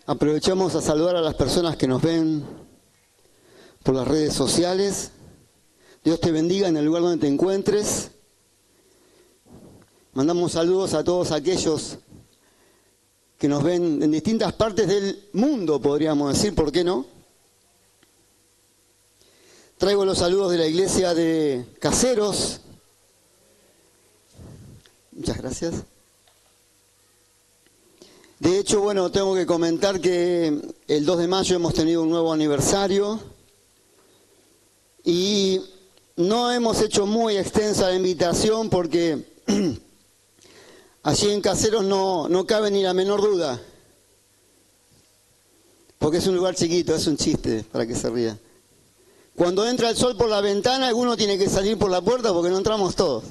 Aprovechamos a saludar a las personas que nos ven por las redes sociales. Dios te bendiga en el lugar donde te encuentres. Mandamos saludos a todos aquellos que nos ven en distintas partes del mundo, podríamos decir, ¿por qué no? Traigo los saludos de la iglesia de Caseros. Muchas gracias. De hecho, bueno, tengo que comentar que el 2 de mayo hemos tenido un nuevo aniversario y no hemos hecho muy extensa la invitación porque allí en Caseros no cabe ni la menor duda, porque es un lugar chiquito, es un chiste para que se ría. Cuando entra el sol por la ventana, alguno tiene que salir por la puerta porque no entramos todos.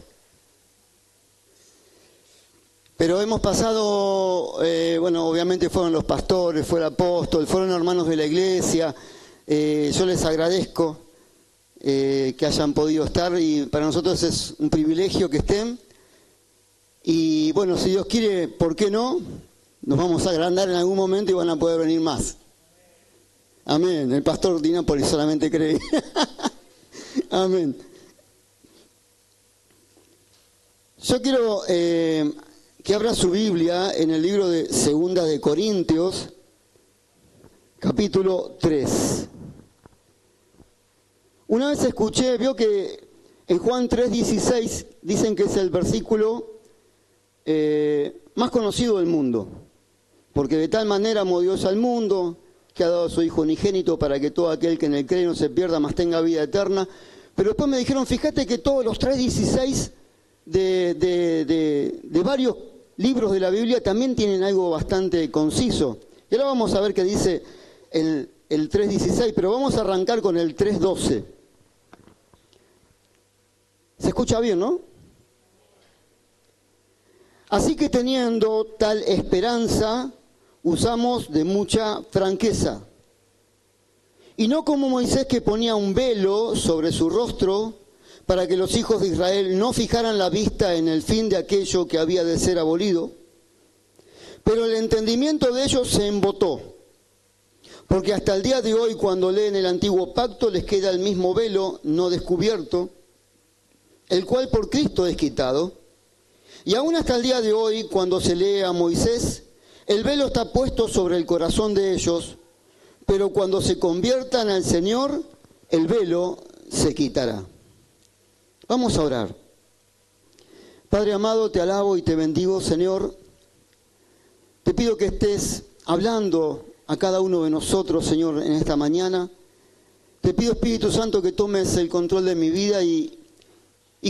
Pero hemos pasado, bueno, obviamente fueron los pastores, fue el apóstol, fueron hermanos de la iglesia. Yo les agradezco que hayan podido estar y para nosotros es un privilegio que estén. Y bueno, si Dios quiere, ¿por qué no? Nos vamos a agrandar en algún momento y van a poder venir más. Amén. El pastor Dinápolis solamente cree. Amén. Yo quiero que abra su Biblia en el libro de Segunda de Corintios, capítulo 3. Una vez escuché, vio que en Juan 3:16 dicen que es el versículo más conocido del mundo, porque de tal manera amó Dios al mundo, que ha dado a su Hijo unigénito para que todo aquel que en él cree no se pierda, mas tenga vida eterna. Pero después me dijeron, fíjate que todos los 3:16 de varios libros de la Biblia también tienen algo bastante conciso. Y ahora vamos a ver qué dice el 3:16, pero vamos a arrancar con el 3:12. ¿Se escucha bien, no? Así que teniendo tal esperanza, usamos de mucha franqueza. Y no como Moisés, que ponía un velo sobre su rostro para que los hijos de Israel no fijaran la vista en el fin de aquello que había de ser abolido. Pero el entendimiento de ellos se embotó, porque hasta el día de hoy, cuando leen el antiguo pacto, les queda el mismo velo no descubierto, el cual por Cristo es quitado. Y aún hasta el día de hoy, cuando se lee a Moisés, el velo está puesto sobre el corazón de ellos, pero cuando se conviertan al Señor, el velo se quitará. Vamos a orar. Padre amado, te alabo y te bendigo, Señor. Te pido que estés hablando a cada uno de nosotros, Señor, en esta mañana. Te pido, Espíritu Santo, que tomes el control de mi vida y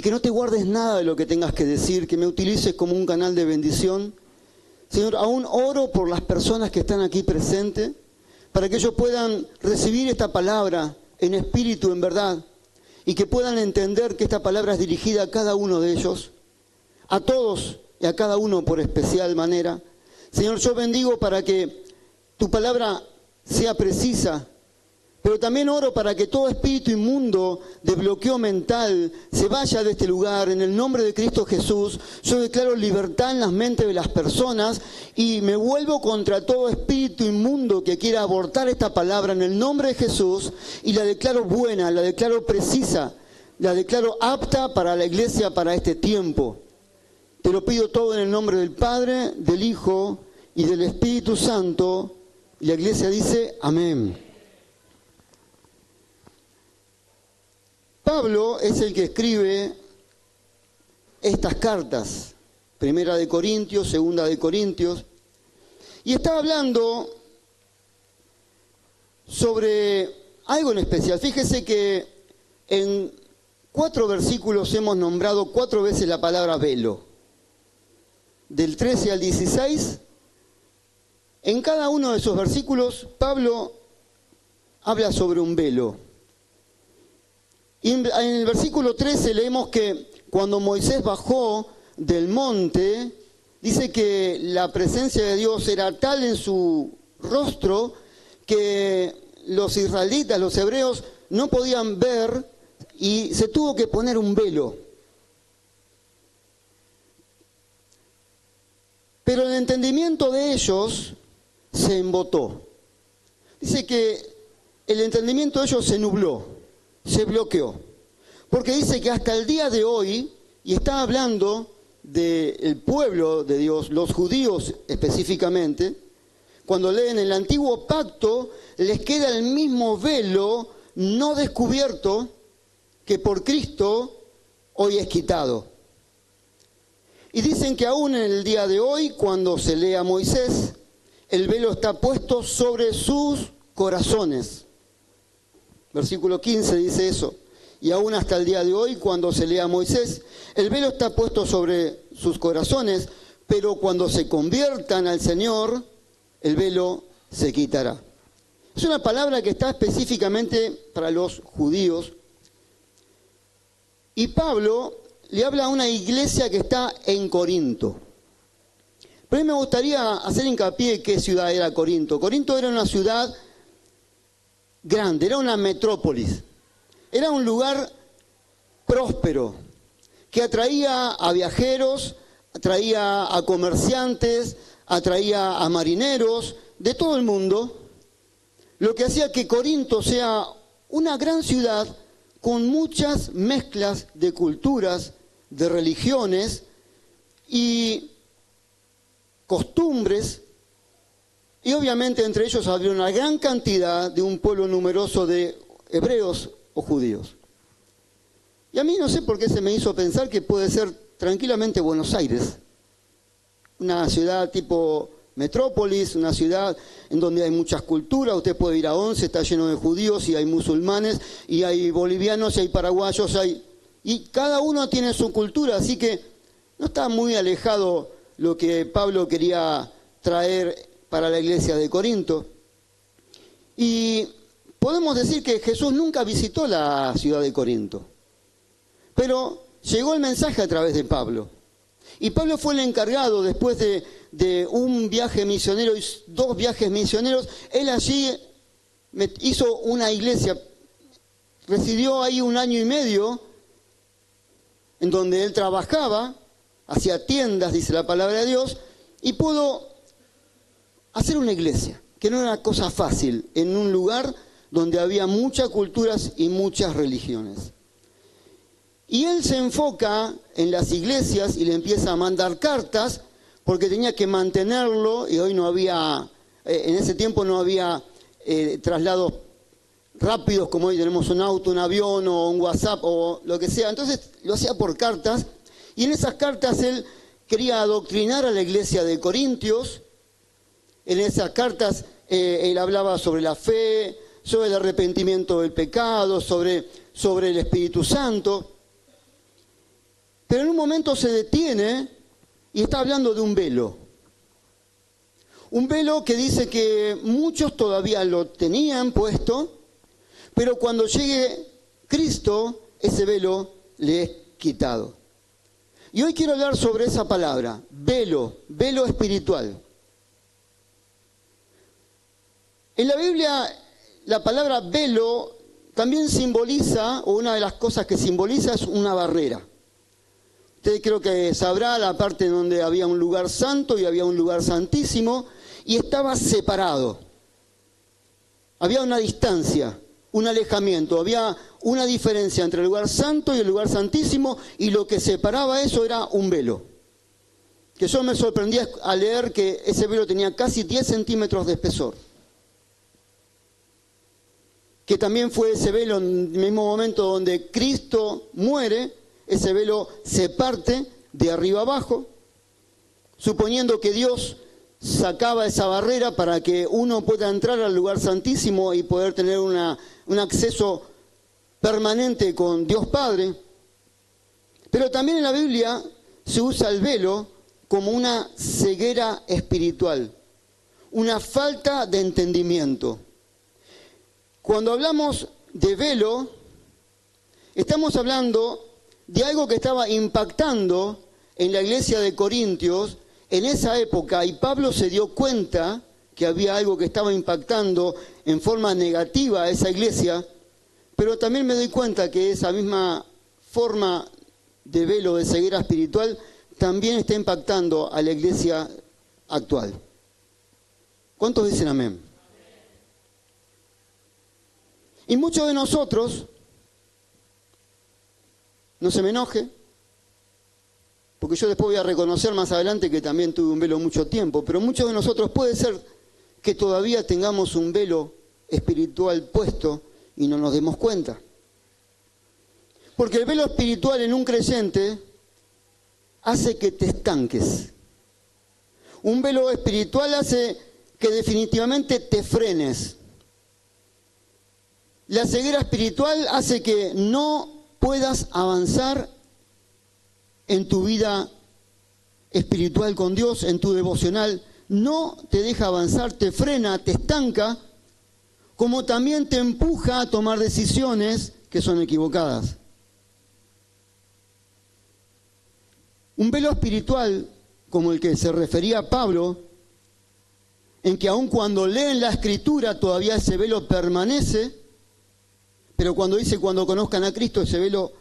que no te guardes nada de lo que tengas que decir, que me utilices como un canal de bendición. Señor, aún oro por las personas que están aquí presentes, para que ellos puedan recibir esta palabra en espíritu, en verdad, y que puedan entender que esta palabra es dirigida a cada uno de ellos, a todos y a cada uno por especial manera. Señor, yo bendigo para que tu palabra sea precisa, pero también oro para que todo espíritu inmundo de bloqueo mental se vaya de este lugar. En el nombre de Cristo Jesús, yo declaro libertad en las mentes de las personas y me vuelvo contra todo espíritu inmundo que quiera abortar esta palabra en el nombre de Jesús y la declaro buena, la declaro precisa, la declaro apta para la iglesia para este tiempo. Te lo pido todo en el nombre del Padre, del Hijo y del Espíritu Santo. Y la iglesia dice amén. Pablo es el que escribe estas cartas, Primera de Corintios, Segunda de Corintios, y está hablando sobre algo en especial. Fíjese que en 4 versículos hemos nombrado 4 veces la palabra velo. Del 13 al 16, en cada uno de esos versículos, Pablo habla sobre un velo. Y en el versículo 13 leemos que cuando Moisés bajó del monte, dice que la presencia de Dios era tal en su rostro que los israelitas, los hebreos, no podían ver y se tuvo que poner un velo. Pero el entendimiento de ellos se embotó. Dice que el entendimiento de ellos se nubló, se bloqueó. Porque dice que hasta el día de hoy, y está hablando del pueblo de Dios, los judíos específicamente, cuando leen el antiguo pacto, les queda el mismo velo no descubierto que por Cristo hoy es quitado. Y dicen que aún en el día de hoy, cuando se lee a Moisés, el velo está puesto sobre sus corazones. Versículo 15 dice eso. Y aún hasta el día de hoy, cuando se lee a Moisés, el velo está puesto sobre sus corazones, pero cuando se conviertan al Señor, el velo se quitará. Es una palabra que está específicamente para los judíos. Y Pablo le habla a una iglesia que está en Corinto. Pero a mí me gustaría hacer hincapié en qué ciudad era Corinto. Corinto era una ciudad grande, era una metrópolis. Era un lugar próspero que atraía a viajeros, atraía a comerciantes, atraía a marineros de todo el mundo, lo que hacía que Corinto sea una gran ciudad con muchas mezclas de culturas, de religiones y costumbres, y obviamente entre ellos había una gran cantidad de un pueblo numeroso de hebreos o judíos. Y a mí no sé por qué se me hizo pensar que puede ser tranquilamente Buenos Aires, una ciudad tipo metrópolis, una ciudad en donde hay muchas culturas. Usted puede ir a Once, está lleno de judíos y hay musulmanes y hay bolivianos y hay paraguayos, y cada uno tiene su cultura, así que no está muy alejado lo que Pablo quería traer para la iglesia de Corinto. Y podemos decir que Jesús nunca visitó la ciudad de Corinto, pero llegó el mensaje a través de Pablo. Y Pablo fue el encargado, después de un viaje misionero y 2 viajes misioneros, él allí hizo una iglesia, residió ahí 1 año y medio, en donde él trabajaba, hacía tiendas, dice la palabra de Dios, y pudo hacer una iglesia, que no era una cosa fácil, en un lugar donde había muchas culturas y muchas religiones. Y él se enfoca en las iglesias y le empieza a mandar cartas porque tenía que mantenerlo, y hoy no había, en ese tiempo no había traslados rápidos como hoy tenemos un auto, un avión o un WhatsApp o lo que sea. Entonces lo hacía por cartas, y en esas cartas él quería adoctrinar a la iglesia de Corintios. En esas cartas él hablaba sobre la fe, sobre el arrepentimiento del pecado, sobre el Espíritu Santo. Pero en un momento se detiene y está hablando de un velo. Un velo que dice que muchos todavía lo tenían puesto, pero cuando llegue Cristo, ese velo le es quitado. Y hoy quiero hablar sobre esa palabra, velo, velo espiritual. En la Biblia, la palabra velo también simboliza, o una de las cosas que simboliza es una barrera. Usted creo que sabrá la parte donde había un lugar santo y había un lugar santísimo, y estaba separado. Había una distancia, un alejamiento, había una diferencia entre el lugar santo y el lugar santísimo, y lo que separaba eso era un velo. Que yo me sorprendía al leer que ese velo tenía casi 10 centímetros de espesor. Que también fue ese velo en el mismo momento donde Cristo muere. Ese velo se parte de arriba abajo, suponiendo que Dios sacaba esa barrera para que uno pueda entrar al lugar santísimo y poder tener un acceso permanente con Dios Padre. Pero también en la Biblia se usa el velo como una ceguera espiritual, una falta de entendimiento. Cuando hablamos de velo, estamos hablando de algo que estaba impactando en la iglesia de Corintios en esa época, y Pablo se dio cuenta que había algo que estaba impactando en forma negativa a esa iglesia, pero también me doy cuenta que esa misma forma de velo, de ceguera espiritual, también está impactando a la iglesia actual. ¿Cuántos dicen amén? Y muchos de nosotros, no se me enoje, porque yo después voy a reconocer más adelante que también tuve un velo mucho tiempo, pero muchos de nosotros puede ser que todavía tengamos un velo espiritual puesto y no nos demos cuenta. Porque el velo espiritual en un creyente hace que te estanques. Un velo espiritual hace que definitivamente te frenes. La ceguera espiritual hace que no puedas avanzar en tu vida espiritual con Dios, en tu devocional. No te deja avanzar, te frena, te estanca, como también te empuja a tomar decisiones que son equivocadas. Un velo espiritual, como el que se refería Pablo, en que aun cuando leen la Escritura todavía ese velo permanece, pero cuando dice cuando conozcan a Cristo ese velo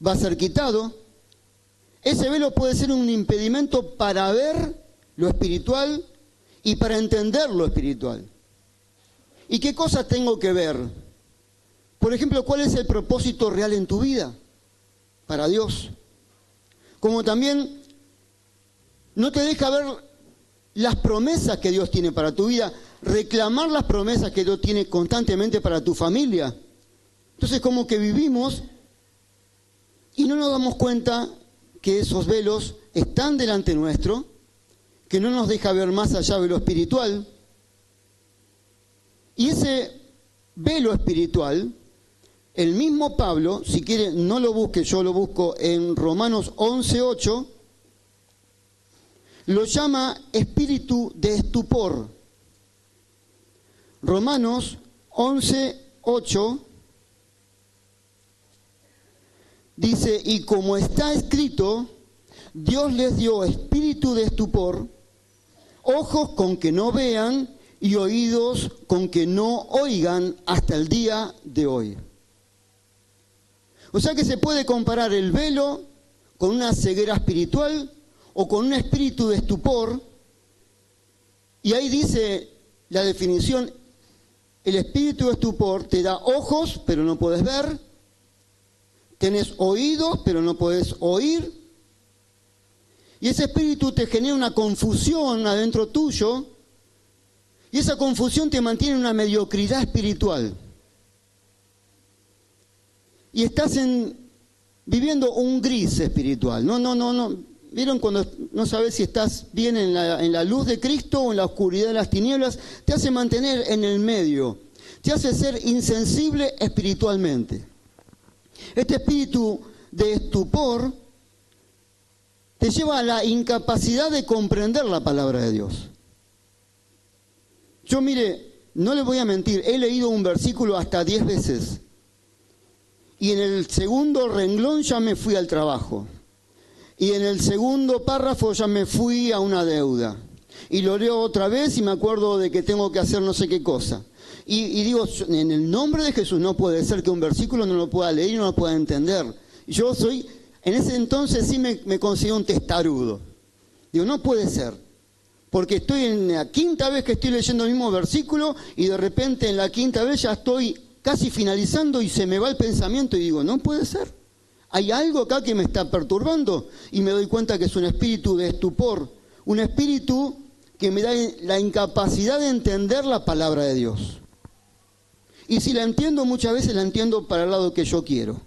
va a ser quitado. Ese velo puede ser un impedimento para ver lo espiritual y para entender lo espiritual. ¿Y qué cosas tengo que ver? Por ejemplo, ¿cuál es el propósito real en tu vida para Dios? Como también no te deja ver las promesas que Dios tiene para tu vida, reclamar las promesas que Dios tiene constantemente para tu familia. Entonces, como que vivimos y no nos damos cuenta que esos velos están delante nuestro, que no nos deja ver más allá de lo espiritual. Y ese velo espiritual, el mismo Pablo, si quiere no lo busque, yo lo busco en Romanos 11:8, lo llama espíritu de estupor. Romanos 11:8 dice, y como está escrito, Dios les dio espíritu de estupor, ojos con que no vean y oídos con que no oigan hasta el día de hoy. O sea que se puede comparar el velo con una ceguera espiritual o con un espíritu de estupor. Y ahí dice la definición, el espíritu de estupor te da ojos, pero no puedes ver. Tenés oídos, pero no podés oír. Y ese espíritu te genera una confusión adentro tuyo. Y esa confusión te mantiene en una mediocridad espiritual. Y estás viviendo un gris espiritual. No. ¿Vieron cuando no sabes si estás bien en la luz de Cristo o en la oscuridad de las tinieblas? Te hace mantener en el medio. Te hace ser insensible espiritualmente. Este espíritu de estupor te lleva a la incapacidad de comprender la palabra de Dios. Yo, mire, no le voy a mentir, he leído un versículo hasta 10 veces. Y en el segundo renglón ya me fui al trabajo. Y en el segundo párrafo ya me fui a una deuda. Y lo leo otra vez y me acuerdo de que tengo que hacer no sé qué cosa. Y digo, en el nombre de Jesús no puede ser que un versículo no lo pueda leer y no lo pueda entender. Yo en ese entonces sí me considero un testarudo. Digo, no puede ser. Porque estoy en la quinta vez que estoy leyendo el mismo versículo y de repente en la quinta vez ya estoy casi finalizando y se me va el pensamiento y digo, no puede ser. Hay algo acá que me está perturbando y me doy cuenta que es un espíritu de estupor, un espíritu que me da la incapacidad de entender la palabra de Dios. Y si la entiendo, muchas veces la entiendo para el lado que yo quiero.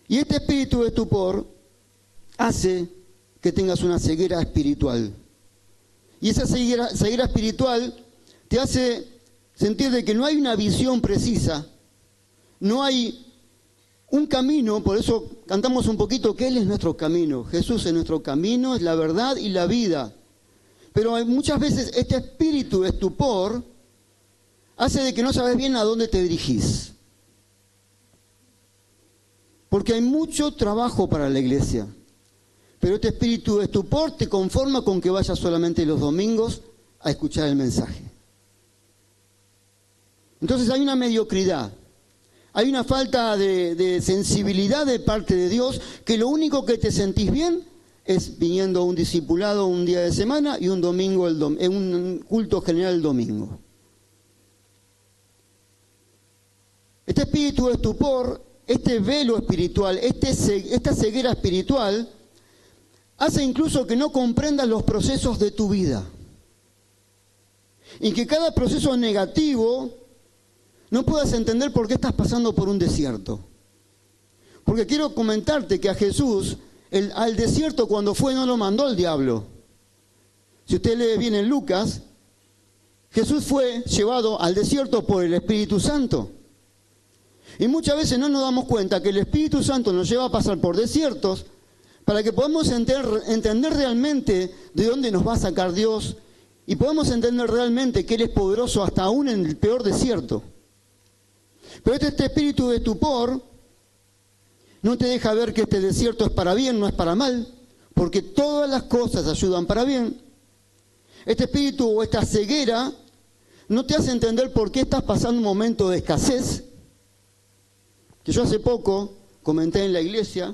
Y este espíritu de estupor hace que tengas una ceguera espiritual. Y esa ceguera espiritual te hace sentir de que no hay una visión precisa, no hay un camino. Por eso cantamos un poquito que Él es nuestro camino. Jesús es nuestro camino, es la verdad y la vida. Pero muchas veces este espíritu de estupor hace de que no sabes bien a dónde te dirigís. Porque hay mucho trabajo para la iglesia. Pero este espíritu de estupor te conforma con que vayas solamente los domingos a escuchar el mensaje. Entonces hay una mediocridad. Hay una falta de sensibilidad de parte de Dios, que lo único que te sentís bien es viniendo a un discipulado un día de semana y un domingo, un culto general el domingo. Este espíritu de estupor, este velo espiritual, esta ceguera espiritual, hace incluso que no comprendas los procesos de tu vida. Y que cada proceso negativo no puedas entender por qué estás pasando por un desierto. Porque quiero comentarte que a Jesús, al desierto cuando fue no lo mandó el diablo. Si usted lee bien en Lucas, Jesús fue llevado al desierto por el Espíritu Santo. Y muchas veces no nos damos cuenta que el Espíritu Santo nos lleva a pasar por desiertos para que podamos entender realmente de dónde nos va a sacar Dios y podamos entender realmente que Él es poderoso hasta aún en el peor desierto. Pero este espíritu de estupor no te deja ver que este desierto es para bien, no es para mal, porque todas las cosas ayudan para bien. Este espíritu o esta ceguera no te hace entender por qué estás pasando un momento de escasez. Que yo hace poco comenté en la iglesia,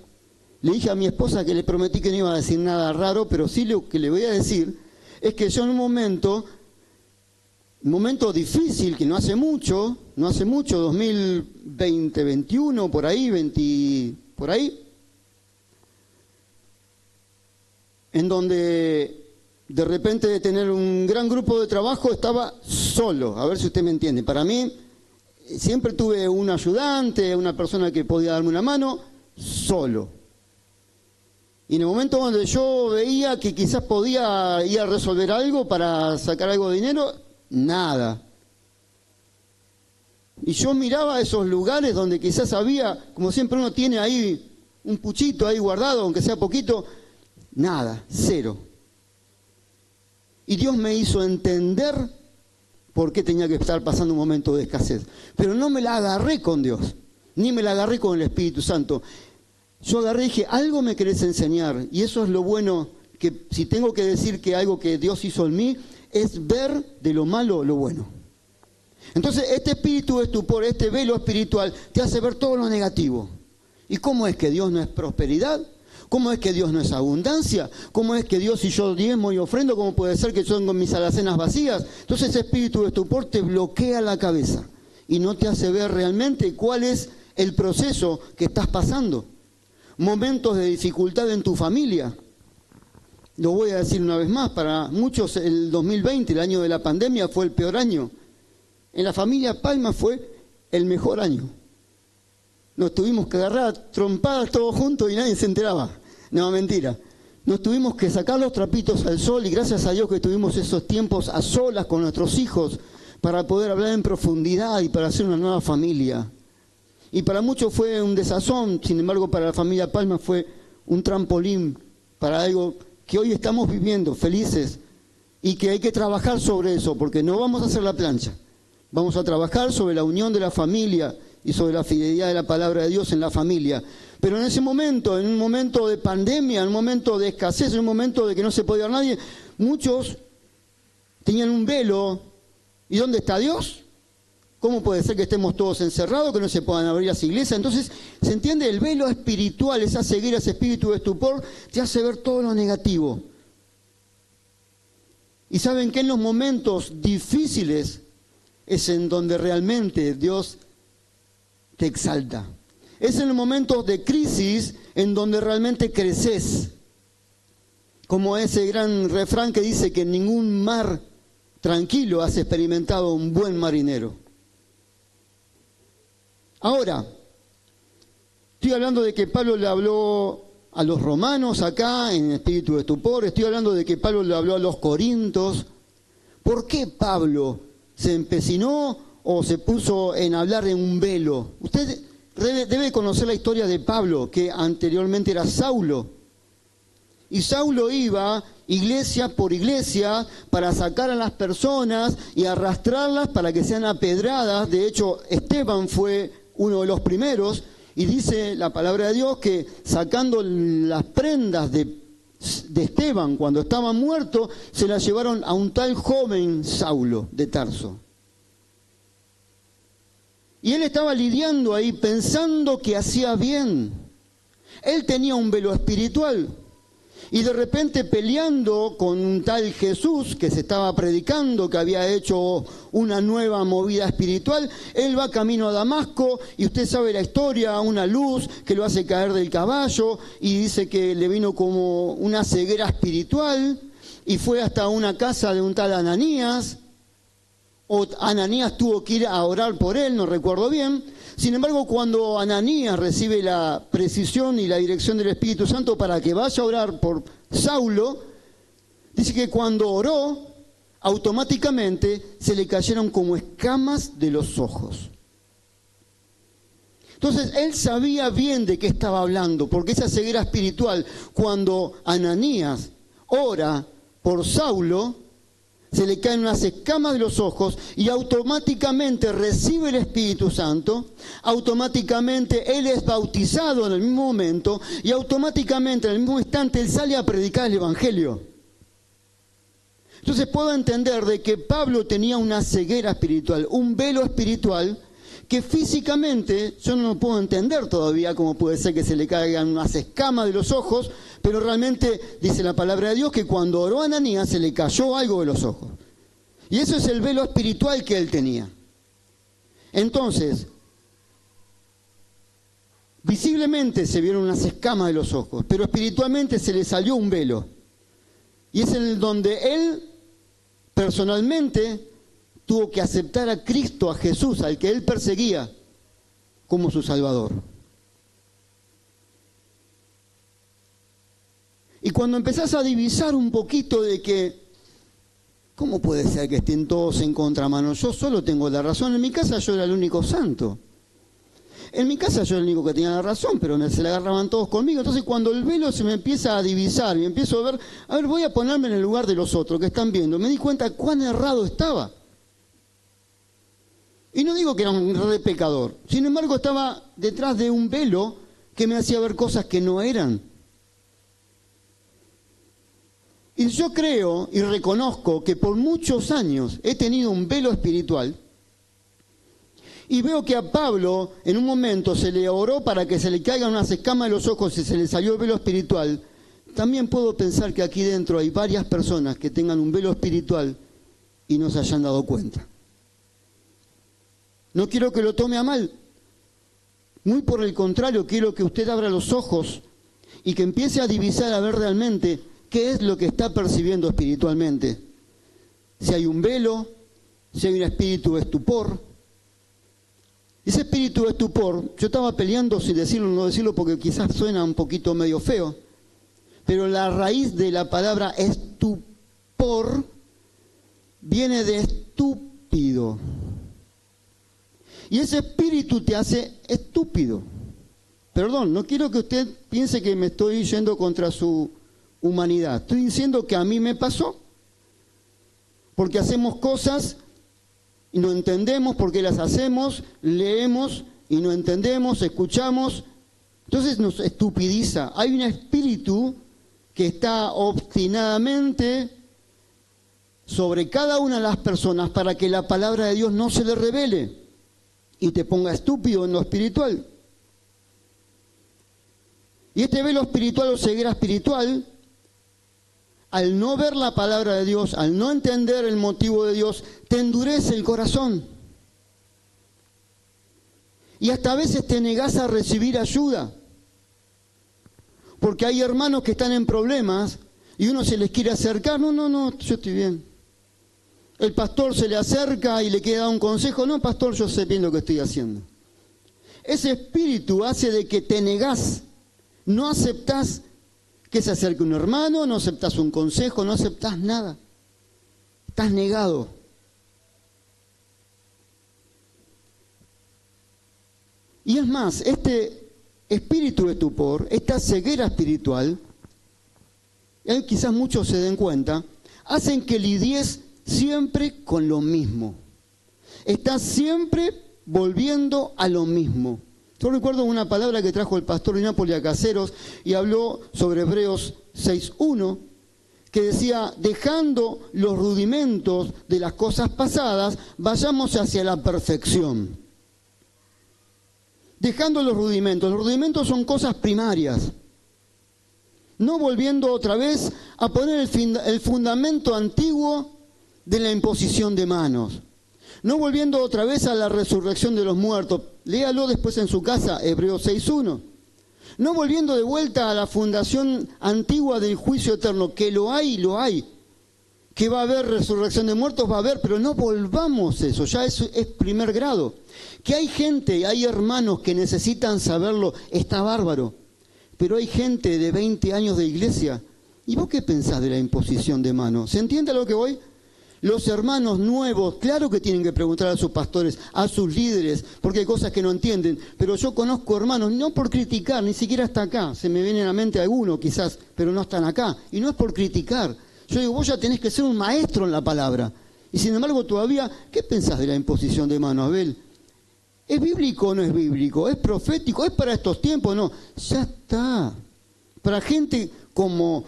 le dije a mi esposa que le prometí que no iba a decir nada raro, pero sí lo que le voy a decir es que yo en un momento difícil, que no hace mucho, 2020, 21, por ahí, en donde de repente de tener un gran grupo de trabajo estaba solo, a ver si usted me entiende. Para mí, siempre tuve un ayudante, una persona que podía darme una mano, solo. Y en el momento donde yo veía que quizás podía ir a resolver algo para sacar algo de dinero, nada. Y yo miraba esos lugares donde quizás había, como siempre uno tiene ahí un puchito ahí guardado, aunque sea poquito, nada, cero. Y Dios me hizo entender por qué tenía que estar pasando un momento de escasez. Pero no me la agarré con Dios, ni me la agarré con el Espíritu Santo. Yo agarré y dije, algo me querés enseñar. Y eso es lo bueno, que si tengo que decir que algo que Dios hizo en mí, es ver de lo malo lo bueno. Entonces, este espíritu de estupor, este velo espiritual, te hace ver todo lo negativo. ¿Y cómo es que Dios no es prosperidad? ¿Cómo es que Dios no es abundancia? ¿Cómo es que Dios, si yo diezmo y ofrendo, cómo puede ser que yo tengo mis alacenas vacías? Entonces ese espíritu de estupor te bloquea la cabeza y no te hace ver realmente cuál es el proceso que estás pasando. Momentos de dificultad en tu familia. Lo voy a decir una vez más, para muchos el 2020, el año de la pandemia, fue el peor año. En la familia Palma fue el mejor año. Nos tuvimos que agarrar trompadas todos juntos y nadie se enteraba. No, mentira. Nos tuvimos que sacar los trapitos al sol y gracias a Dios que tuvimos esos tiempos a solas con nuestros hijos para poder hablar en profundidad y para hacer una nueva familia. Y para muchos fue un desazón, sin embargo para la familia Palma fue un trampolín para algo que hoy estamos viviendo felices y que hay que trabajar sobre eso, porque no vamos a hacer la plancha. Vamos a trabajar sobre la unión de la familia y sobre la fidelidad de la palabra de Dios en la familia. Pero en ese momento, en un momento de pandemia, en un momento de escasez, en un momento de que no se podía ver nadie, muchos tenían un velo. ¿Y dónde está Dios? ¿Cómo puede ser que estemos todos encerrados, que no se puedan abrir las iglesias? Entonces, ¿se entiende? El velo espiritual, esa ceguera, ese espíritu de estupor, te hace ver todo lo negativo. Y saben que en los momentos difíciles es en donde realmente Dios te exalta. Es en los momentos de crisis en donde realmente creces. Como ese gran refrán que dice que en ningún mar tranquilo has experimentado un buen marinero. Ahora, estoy hablando de que Pablo le habló a los romanos acá en espíritu de estupor, estoy hablando de que Pablo le habló a los corintios. ¿Por qué Pablo se empecinó o se puso en hablar en un velo? Usted debe conocer la historia de Pablo, que anteriormente era Saulo. Y Saulo iba iglesia por iglesia para sacar a las personas y arrastrarlas para que sean apedradas. De hecho, Esteban fue uno de los primeros, y dice la palabra de Dios que sacando las prendas de Esteban cuando estaba muerto, se las llevaron a un tal joven Saulo de Tarso. Y él estaba lidiando ahí pensando que hacía bien. Él tenía un velo espiritual. y de repente peleando con un tal Jesús que se estaba predicando, que había hecho una nueva movida espiritual, él va camino a Damasco y usted sabe la historia, una luz que lo hace caer del caballo y dice que le vino como una ceguera espiritual y fue hasta una casa de un tal Ananías, o Ananías tuvo que ir a orar por él, no recuerdo bien. Sin embargo, cuando Ananías recibe la precisión y la dirección del Espíritu Santo para que vaya a orar por Saulo, dice que cuando oró, automáticamente se le cayeron como escamas de los ojos. Entonces, él sabía bien de qué estaba hablando, porque esa ceguera espiritual, cuando Ananías ora por Saulo, se le caen unas escamas de los ojos y automáticamente recibe el Espíritu Santo, automáticamente él es bautizado en el mismo momento y automáticamente en el mismo instante él sale a predicar el Evangelio. Entonces puedo entender de que Pablo tenía una ceguera espiritual, un velo espiritual que físicamente yo no puedo entender todavía cómo puede ser que se le caigan unas escamas de los ojos, pero realmente dice la palabra de Dios que cuando oró a Ananías se le cayó algo de los ojos. Y eso es el velo espiritual que él tenía. Entonces, visiblemente se vieron unas escamas de los ojos, pero espiritualmente se le salió un velo. Y es el donde él personalmente tuvo que aceptar a Cristo, a Jesús, al que él perseguía, como su Salvador. Y cuando empezás a divisar un poquito de que, ¿cómo puede ser que estén todos en contramano? Yo solo tengo la razón. En mi casa yo era el único santo. En mi casa yo era el único que tenía la razón, pero se la agarraban todos conmigo. Entonces cuando el velo se me empieza a divisar y empiezo a ver, voy a ponerme en el lugar de los otros que están viendo. Me di cuenta cuán errado estaba. Y no digo que era un re pecador. Sin embargo, estaba detrás de un velo que me hacía ver cosas que no eran. Y yo creo y reconozco que por muchos años he tenido un velo espiritual y veo que a Pablo en un momento se le oró para que se le caigan unas escamas de los ojos y se le salió el velo espiritual. También puedo pensar que aquí dentro hay varias personas que tengan un velo espiritual y no se hayan dado cuenta. No quiero que lo tome a mal. Muy por el contrario, quiero que usted abra los ojos y que empiece a divisar, a ver realmente qué es lo que está percibiendo espiritualmente. Si hay un velo, si hay un espíritu de estupor. Ese espíritu de estupor, yo estaba peleando si decirlo o no decirlo porque quizás suena un poquito medio feo, pero la raíz de la palabra estupor viene de estúpido. Y ese espíritu te hace estúpido. Perdón, no quiero que usted piense que me estoy yendo contra su humanidad. Estoy diciendo que a mí me pasó. Porque hacemos cosas y no entendemos por qué las hacemos, leemos y no entendemos, escuchamos. Entonces nos estupidiza. Hay un espíritu que está obstinadamente sobre cada una de las personas para que la palabra de Dios no se le revele y te ponga estúpido en lo espiritual. Y este velo espiritual o ceguera espiritual, al no ver la palabra de Dios, al no entender el motivo de Dios, te endurece el corazón. Y hasta a veces te negás a recibir ayuda. Porque hay hermanos que están en problemas y uno se les quiere acercar. No, yo estoy bien. El pastor se le acerca y le quiere dar un consejo. No, pastor, yo sé bien lo que estoy haciendo. Ese espíritu hace de que te negás. No aceptás que se acerque un hermano, no aceptás un consejo, no aceptás nada. Estás negado. Y es más, este espíritu de estupor, esta ceguera espiritual, y quizás muchos se den cuenta, hacen que lidies siempre con lo mismo. Estás siempre volviendo a lo mismo. Yo recuerdo una palabra que trajo el pastor de Nápoles a Caseros y habló sobre Hebreos 6:1, que decía, dejando los rudimentos de las cosas pasadas, vayamos hacia la perfección. Dejando los rudimentos son cosas primarias. no volviendo otra vez a poner el fundamento antiguo de la imposición de manos, no volviendo otra vez a la resurrección de los muertos. Léalo después en su casa, Hebreos 6:1. No volviendo de vuelta a la fundación antigua del juicio eterno, que lo hay. Que va a haber resurrección de muertos, va a haber, pero no volvamos eso, ya es primer grado. Que hay gente, hay hermanos que necesitan saberlo, está bárbaro. Pero hay gente de 20 años de iglesia. ¿Y vos qué pensás de la imposición de manos? ¿Se entiende a lo que voy? Los hermanos nuevos, claro que tienen que preguntar a sus pastores, a sus líderes, porque hay cosas que no entienden. Pero yo conozco hermanos, no por criticar, ni siquiera hasta acá. Se me viene a la mente alguno quizás, pero no están acá. Y no es por criticar. Yo digo, vos ya tenés que ser un maestro en la palabra. Y sin embargo todavía, ¿qué pensás de la imposición de manos, Abel? ¿Es bíblico o no es bíblico? ¿Es profético? ¿Es para estos tiempos? No, ya está. Para gente como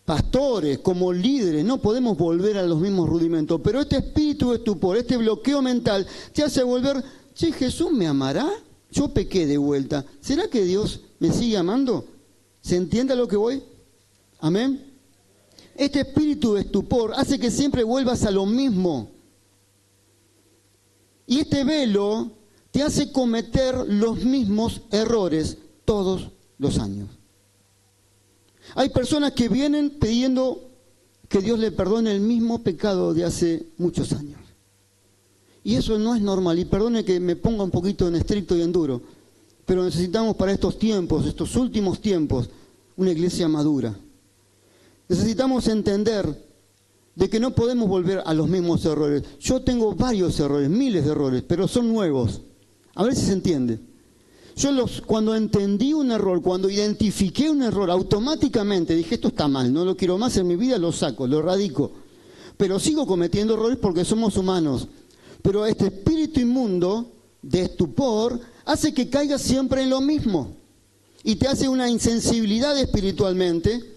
pastores, como líderes, no podemos volver a los mismos rudimentos. Pero este espíritu de estupor, este bloqueo mental, te hace volver, che, ¿Jesús me amará? Yo pequé de vuelta. ¿Será que Dios me sigue amando? ¿Se entiende a lo que voy? Amén. Este espíritu de estupor hace que siempre vuelvas a lo mismo. Y este velo te hace cometer los mismos errores todos los años. Hay personas que vienen pidiendo que Dios le perdone el mismo pecado de hace muchos años. Y eso no es normal. Y perdone que me ponga un poquito en estricto y en duro, pero necesitamos para estos tiempos, estos últimos tiempos, una iglesia madura. Necesitamos entender de que no podemos volver a los mismos errores. Yo tengo varios errores, miles de errores, pero son nuevos. A ver si se entiende. Cuando entendí un error, cuando identifiqué un error, automáticamente dije, esto está mal, no lo quiero más en mi vida, lo saco, lo erradico. Pero sigo cometiendo errores porque somos humanos. Pero este espíritu inmundo de estupor hace que caigas siempre en lo mismo. Y te hace una insensibilidad espiritualmente.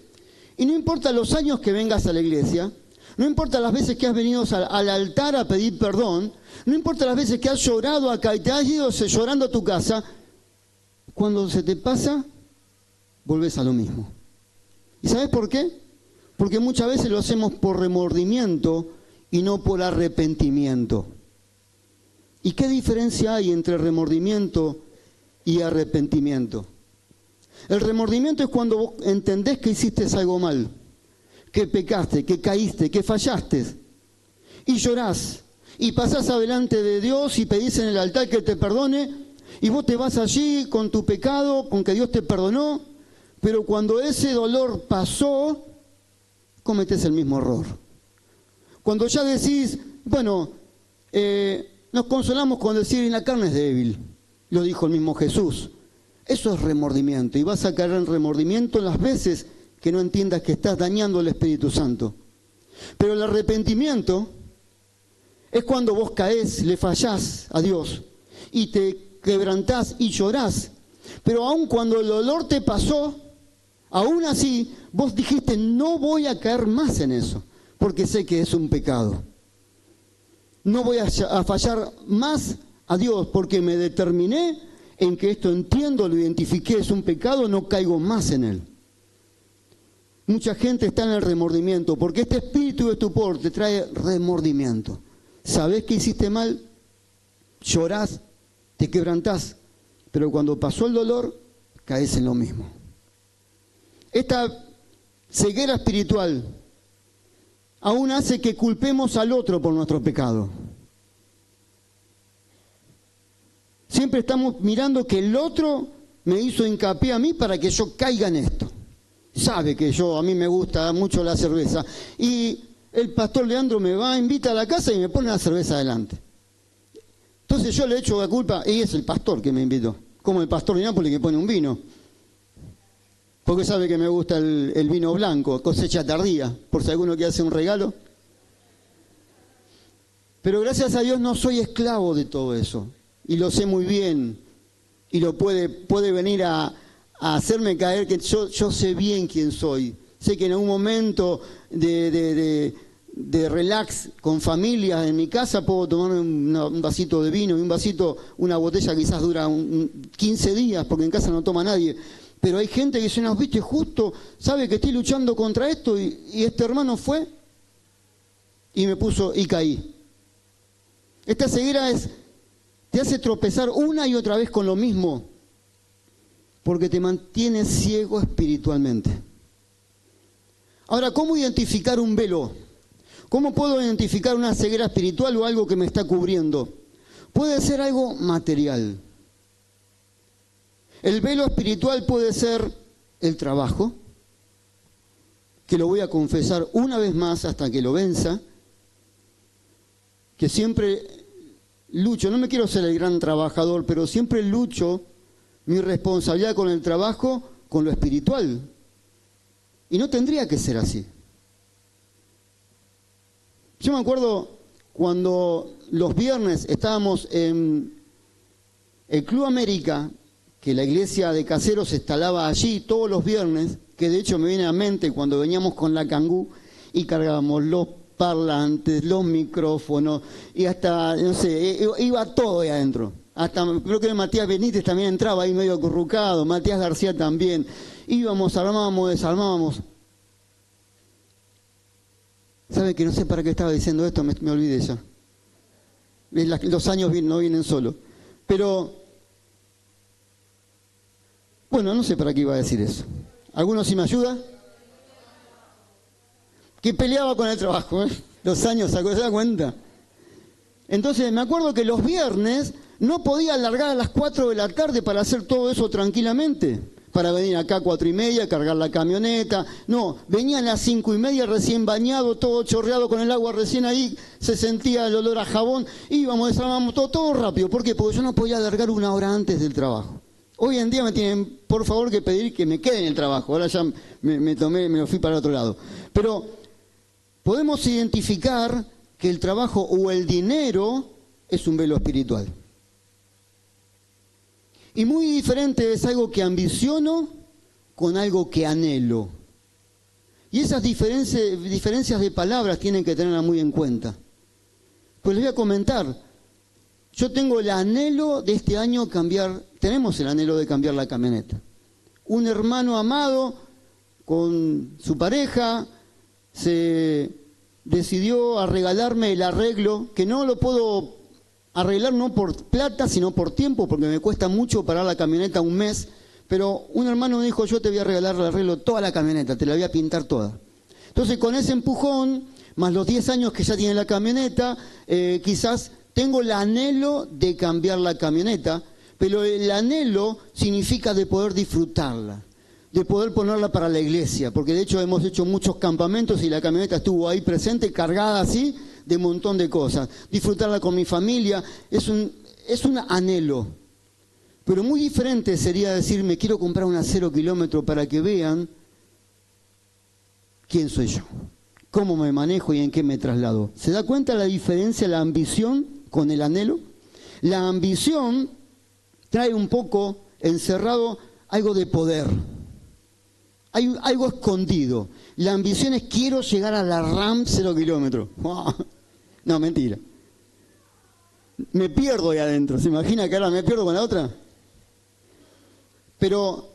Y no importa los años que vengas a la iglesia, no importa las veces que has venido al altar a pedir perdón, no importa las veces que has llorado acá y te has ido llorando a tu casa, cuando se te pasa, volvés a lo mismo. ¿Y sabes por qué? Porque muchas veces lo hacemos por remordimiento y no por arrepentimiento. ¿Y qué diferencia hay entre remordimiento y arrepentimiento? El remordimiento es cuando vos entendés que hiciste algo mal, que pecaste, que caíste, que fallaste, y llorás, y pasás adelante de Dios y pedís en el altar que te perdone, y vos te vas allí con tu pecado, con que Dios te perdonó, pero cuando ese dolor pasó, cometés el mismo error. Cuando ya decís, bueno, nos consolamos con decir, la carne es débil, lo dijo el mismo Jesús. Eso es remordimiento, y vas a caer en remordimiento las veces que no entiendas que estás dañando al Espíritu Santo. Pero el arrepentimiento es cuando vos caés, le fallás a Dios y te quebrantás y llorás. Pero aun cuando el dolor te pasó, aún así vos dijiste, no voy a caer más en eso, porque sé que es un pecado. No voy a fallar más a Dios porque me determiné en que esto entiendo, lo identifiqué, es un pecado, no caigo más en él. Mucha gente está en el remordimiento, porque este espíritu de estupor te trae remordimiento. Sabés que hiciste mal, llorás, te quebrantás, pero cuando pasó el dolor, caes en lo mismo. Esta ceguera espiritual aún hace que culpemos al otro por nuestro pecado. Siempre estamos mirando que el otro me hizo hincapié a mí para que yo caiga en esto. Sabe que a mí me gusta mucho la cerveza. Y el pastor Leandro me invita a la casa y me pone la cerveza adelante. Entonces yo le echo la culpa, y es el pastor que me invitó. Como el pastor de Nápoles que pone un vino. Porque sabe que me gusta el vino blanco, cosecha tardía, por si alguno quiere hacer un regalo. Pero gracias a Dios no soy esclavo de todo eso. Y lo sé muy bien. Y lo puede venir a hacerme caer que yo sé bien quién soy. Sé que en algún momento de relax con familia en mi casa puedo tomarme un vasito de vino y una botella quizás dura 15 días porque en casa no toma nadie. Pero hay gente que dice, no, viste, justo sabe que estoy luchando contra esto y este hermano fue y me puso y caí. Esta ceguera te hace tropezar una y otra vez con lo mismo, porque te mantiene ciego espiritualmente. Ahora, ¿cómo identificar un velo? ¿Cómo puedo identificar una ceguera espiritual o algo que me está cubriendo? Puede ser algo material. El velo espiritual puede ser el trabajo, que lo voy a confesar una vez más hasta que lo venza, que siempre lucho, no me quiero ser el gran trabajador, pero siempre lucho mi responsabilidad con el trabajo, con lo espiritual. Y no tendría que ser así. Yo me acuerdo cuando los viernes estábamos en el Club América, que la iglesia de Caseros se instalaba allí todos los viernes, que de hecho me viene a mente cuando veníamos con la Kangoo y cargábamos los parlantes, los micrófonos, y hasta, no sé, iba todo ahí adentro. Hasta, creo que Matías Benítez también entraba ahí medio acurrucado, Matías García también. Íbamos, armábamos, desarmábamos. ¿Sabe que no sé para qué estaba diciendo esto? Me olvidé ya. Los años no vienen solos. Pero, bueno, no sé para qué iba a decir eso. ¿Alguno sí me ayuda? Que peleaba con el trabajo, ¿eh? Los años, ¿se da cuenta? Entonces, me acuerdo que los viernes no podía alargar a las 4 de la tarde para hacer todo eso tranquilamente. Para venir acá a 4:30, cargar la camioneta. No, venía a las 5:30 recién bañado, todo chorreado con el agua recién ahí, se sentía el olor a jabón. Íbamos, desarmábamos todo rápido. ¿Por qué? Porque yo no podía alargar una hora antes del trabajo. Hoy en día me tienen, por favor, que pedir que me quede en el trabajo. Ahora ya me lo fui para el otro lado. Pero podemos identificar que el trabajo o el dinero es un velo espiritual. Y muy diferente es algo que ambiciono con algo que anhelo. Y esas diferencias de palabras tienen que tenerlas muy en cuenta. Pues les voy a comentar. Yo tengo el anhelo de este año tenemos el anhelo de cambiar la camioneta. Un hermano amado con su pareja se decidió a regalarme el arreglo, que no lo puedo arreglar no por plata, sino por tiempo, porque me cuesta mucho parar la camioneta un mes, pero un hermano me dijo, yo te voy a regalar el arreglo toda la camioneta, te la voy a pintar toda. Entonces, con ese empujón, más los 10 años que ya tiene la camioneta, quizás tengo el anhelo de cambiar la camioneta, pero el anhelo significa de poder disfrutarla, de poder ponerla para la iglesia, porque de hecho hemos hecho muchos campamentos y la camioneta estuvo ahí presente, cargada así, de un montón de cosas. Disfrutarla con mi familia es un anhelo. Pero muy diferente sería decir, me quiero comprar una 0 kilómetro para que vean quién soy yo, cómo me manejo y en qué me traslado. ¿Se da cuenta la diferencia, la ambición con el anhelo? La ambición trae un poco encerrado algo de poder. Hay algo escondido. La ambición es quiero llegar a la RAM 0 kilómetros. No, mentira. Me pierdo ahí adentro. ¿Se imagina que ahora me pierdo con la otra? Pero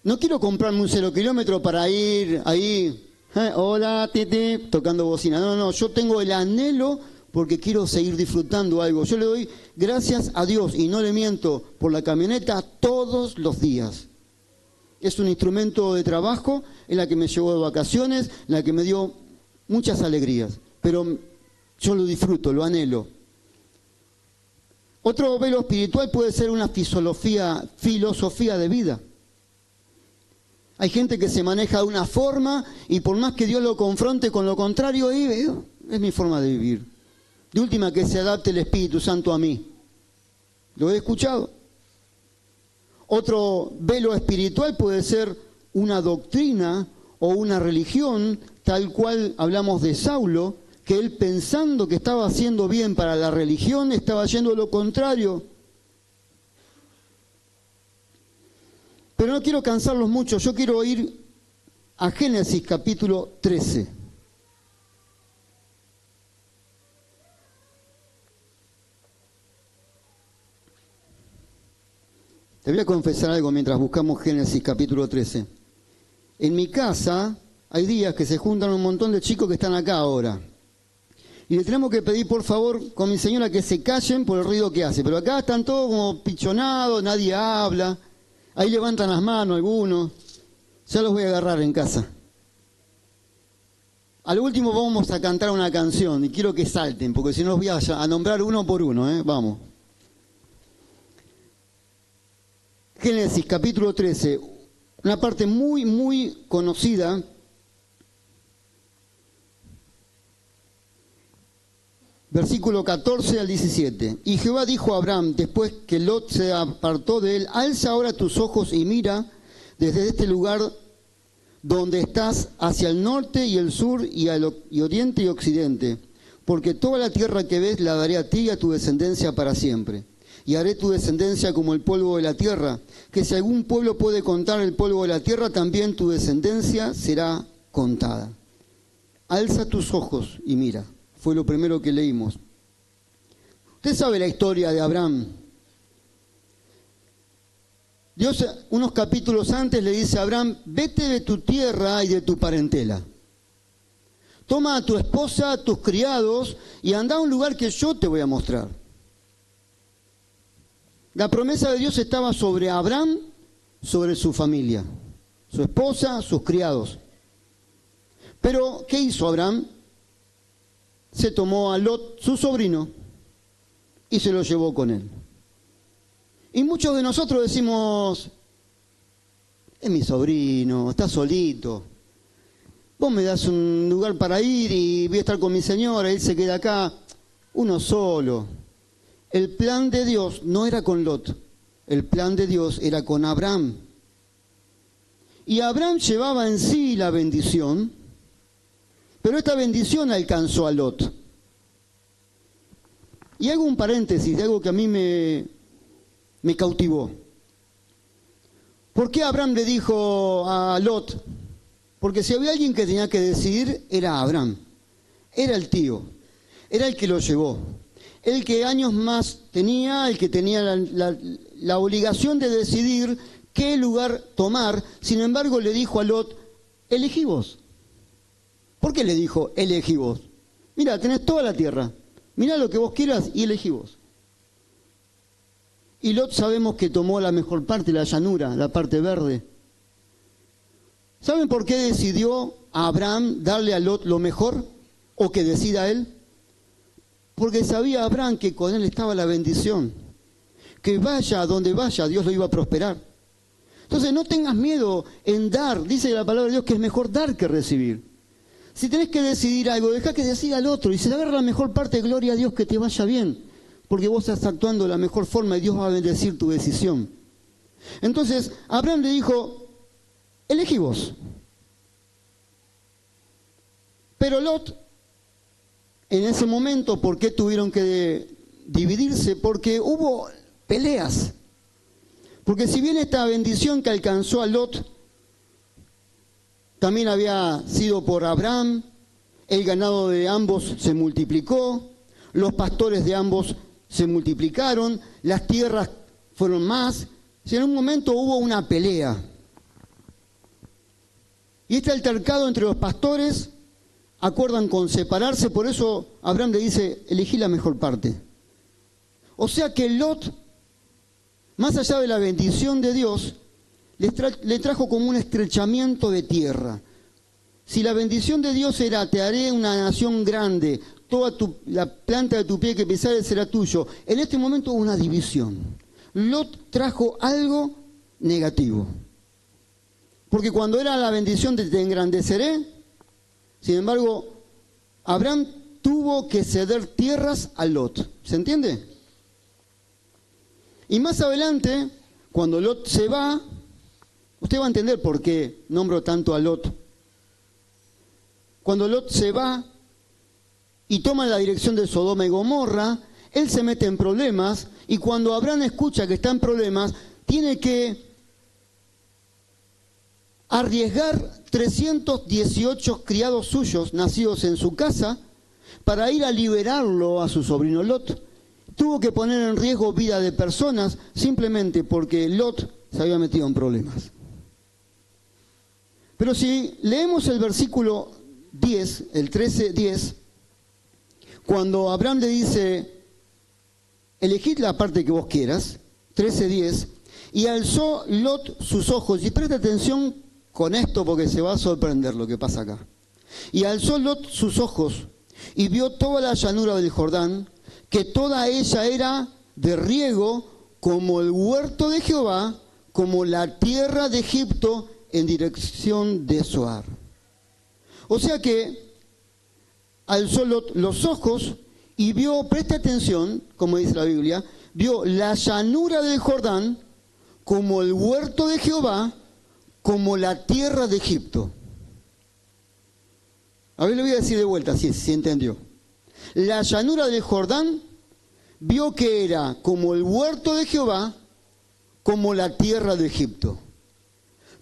no quiero comprarme un 0 kilómetro para ir ahí, hola, tete, tocando bocina. No, yo tengo el anhelo porque quiero seguir disfrutando algo. Yo le doy gracias a Dios, y no le miento, por la camioneta todos los días. Es un instrumento de trabajo, en la que me llevó de vacaciones, en la que me dio muchas alegrías. Pero yo lo disfruto, lo anhelo. Otro velo espiritual puede ser una filosofía de vida. Hay gente que se maneja de una forma y por más que Dios lo confronte con lo contrario, es mi forma de vivir. De última, que se adapte el Espíritu Santo a mí. Lo he escuchado. Otro velo espiritual puede ser una doctrina o una religión, tal cual hablamos de Saulo, que él, pensando que estaba haciendo bien para la religión, estaba yendo lo contrario. Pero no quiero cansarlos mucho, yo quiero ir a Génesis capítulo 13. Les voy a confesar algo mientras buscamos Génesis capítulo 13. En mi casa hay días que se juntan un montón de chicos que están acá ahora. Y le tenemos que pedir, por favor, con mi señora que se callen por el ruido que hace. Pero acá están todos como pichonados, nadie habla. Ahí levantan las manos algunos. Ya los voy a agarrar en casa. Al último vamos a cantar una canción y quiero que salten, porque si no los voy a nombrar uno por uno, ¿eh? Vamos. Génesis capítulo 13, una parte muy, muy conocida. Versículo 14 al 17. Y Jehová dijo a Abraham, después que Lot se apartó de él, alza ahora tus ojos y mira desde este lugar donde estás hacia el norte y el sur y oriente y occidente, porque toda la tierra que ves la daré a ti y a tu descendencia para siempre. Y haré tu descendencia como el polvo de la tierra, que si algún pueblo puede contar el polvo de la tierra, también tu descendencia será contada. Alza tus ojos y mira. Fue lo primero que leímos. Usted sabe la historia de Abraham. Dios, unos capítulos antes, le dice a Abraham, vete de tu tierra y de tu parentela. Toma a tu esposa, a tus criados y anda a un lugar que yo te voy a mostrar. La promesa de Dios estaba sobre Abraham, sobre su familia, su esposa, sus criados. Pero, ¿qué hizo Abraham? Se tomó a Lot, su sobrino, y se lo llevó con él. Y muchos de nosotros decimos, es mi sobrino, está solito. Vos me das un lugar para ir y voy a estar con mi señora, él se queda acá, uno solo. El plan de Dios no era con Lot, el plan de Dios era con Abraham. Y Abraham llevaba en sí la bendición, pero esta bendición alcanzó a Lot. Y hago un paréntesis de algo que a mí me cautivó. ¿Por qué Abraham le dijo a Lot? Porque si había alguien que tenía que decidir, era Abraham. Era el tío, era el que lo llevó. El que años más tenía, el que tenía la obligación de decidir qué lugar tomar. Sin embargo, le dijo a Lot, elegí vos. ¿Por qué le dijo, elegí vos? Mira, tenés toda la tierra. Mirá lo que vos quieras y elegí vos. Y Lot sabemos que tomó la mejor parte, la llanura, la parte verde. ¿Saben por qué decidió Abraham darle a Lot lo mejor? ¿O que decida él? Porque sabía Abraham que con él estaba la bendición. Que vaya a donde vaya, Dios lo iba a prosperar. Entonces no tengas miedo en dar. Dice la palabra de Dios que es mejor dar que recibir. Si tenés que decidir algo, dejá que decida al otro y se le agarra la mejor parte, gloria a Dios, que te vaya bien, porque vos estás actuando de la mejor forma y Dios va a bendecir tu decisión. Entonces, Abraham le dijo, elegí vos. Pero Lot, en ese momento, ¿por qué tuvieron que dividirse? Porque hubo peleas. Porque si bien esta bendición que alcanzó a Lot también había sido por Abraham, el ganado de ambos se multiplicó, los pastores de ambos se multiplicaron, las tierras fueron más, y en un momento hubo una pelea. Y este altercado entre los pastores acuerdan con separarse, por eso Abraham le dice, elegí la mejor parte. O sea que Lot, más allá de la bendición de Dios, le trajo como un estrechamiento de tierra. Si la bendición de Dios era, te haré una nación grande, toda la planta de tu pie que pisares será tuyo, en este momento hubo una división. Lot trajo algo negativo. Porque cuando era la bendición de te engrandeceré, sin embargo, Abraham tuvo que ceder tierras a Lot. ¿Se entiende? Y más adelante, cuando Lot se va, usted va a entender por qué nombro tanto a Lot. Cuando Lot se va y toma la dirección de Sodoma y Gomorra, él se mete en problemas y cuando Abraham escucha que está en problemas, tiene que arriesgar 318 criados suyos nacidos en su casa para ir a liberarlo a su sobrino Lot. tuvo que poner en riesgo vida de personas simplemente porque Lot se había metido en problemas. Pero si leemos el versículo 10, el 13:10, cuando Abraham le dice, elegid la parte que vos quieras, 13:10, y alzó Lot sus ojos, y presta atención con esto porque se va a sorprender lo que pasa acá. Y alzó Lot sus ojos y vio toda la llanura del Jordán, que toda ella era de riego, como el huerto de Jehová, como la tierra de Egipto en dirección de Zoar. O sea que alzó Lot los ojos y vio, preste atención, como dice la Biblia, vio la llanura del Jordán como el huerto de Jehová, como la tierra de Egipto. A ver, le voy a decir de vuelta, si entendió. La llanura del Jordán vio que era como el huerto de Jehová, como la tierra de Egipto.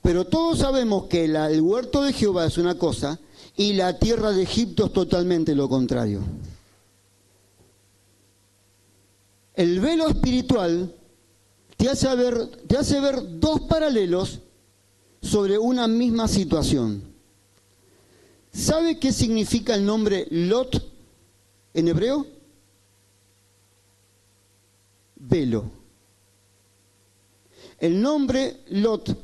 Pero todos sabemos que el huerto de Jehová es una cosa y la tierra de Egipto es totalmente lo contrario. El velo espiritual te hace ver dos paralelos sobre una misma situación. ¿Sabe qué significa el nombre Lot en hebreo? Velo. El nombre Lot